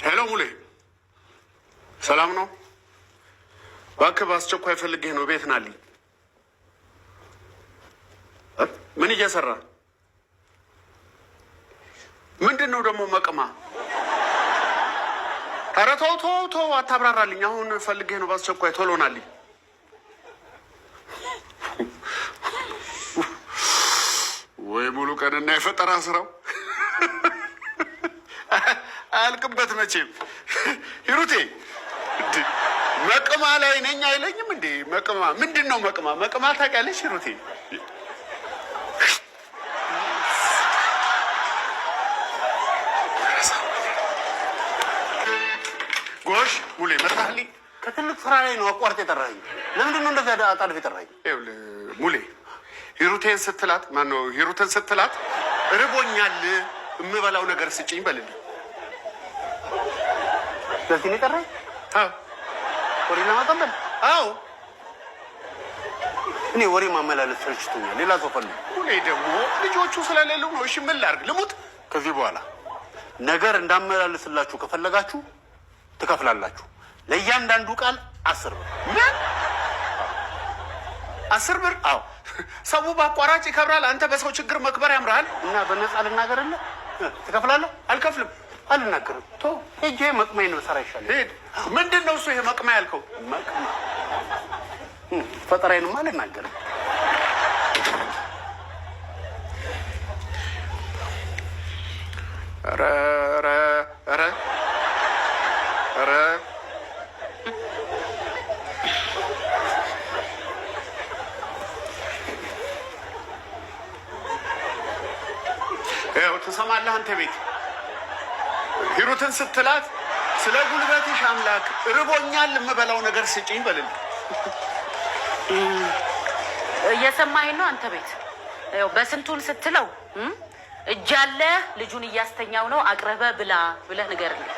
ሄሎ ሙሌ፣ ሰላም ነው? እባክህ በአስቸኳይ ፈልጌህ ነው። ቤት ናልኝ። ምን እየሰራ ምንድን ነው ደግሞ መቅማ? ኧረ ተው ተው ተው፣ አታብራራልኝ። አሁን ፈልጌህ ነው በአስቸኳይ፣ ቶሎ ናልኝ። ወይ ሙሉ ቀንና የፈጠራ ስራው አያልቅበት መቼም። ሂሩቴ መቅማ ላይ ነኝ አይለኝም እንዴ? መቅማ ምንድን ነው? መቅማ መቅማ ታውቂያለሽ ሂሩቴ? ጎሽ ሙሌ መጣህልኝ። ከትልቅ ስራ ላይ ነው አቋርጥ የጠራኸኝ። ለምንድን ነው እንደዚያ አጣልፍ የጠራኸኝ? ሙሌ ሂሩቴን ስትላት ማነው ሂሩትን ስትላት ርቦኛል የምበላው ነገር ስጭኝ በልልኝ። ስለዚህ ነው የጠራኸኝ? አዎ ወሬ ለማቀበል? አዎ እኔ ወሬ ማመላለስ ሰልችቶኛል። ሌላ ሰው ፈልግ። ሙሌ ደግሞ ልጆቹ ስለሌሉ ነው። እሺ ምን ላድርግ? ልሙት? ከዚህ በኋላ ነገር እንዳመላለስላችሁ ከፈለጋችሁ ትከፍላላችሁ። ለእያንዳንዱ ቃል 10 ብር። ምን 10 ብር? አዎ ሰው በአቋራጭ ይከብራል። አንተ በሰው ችግር መክበር ያምርሃል። እና በነፃ ልናገርልህ? ትከፍላለህ? አልከፍልም። አልናገርም። ቶ ሄጄ መቅማዬን ብሰራ ይሻላል። ሄድ። ምንድን ነው እሱ? ይሄ መቅማ ያልከው? መቅማ ፈጠራዬንማ አልናገርም። ኧረ ኧረ ኧረ ኧረ ያው ትሰማለህ አንተ ቤት ሂሩትን ስትላት ስለ ጉልበትሽ አምላክ ርቦኛል የምበላው ነገር ስጪኝ በልልኝ። እየሰማኸኝ ነው አንተ ቤት? ያው በስንቱን ስትለው እጅ አለ ልጁን እያስተኛው ነው አቅርበህ ብላ ብለህ ንገርልኝ።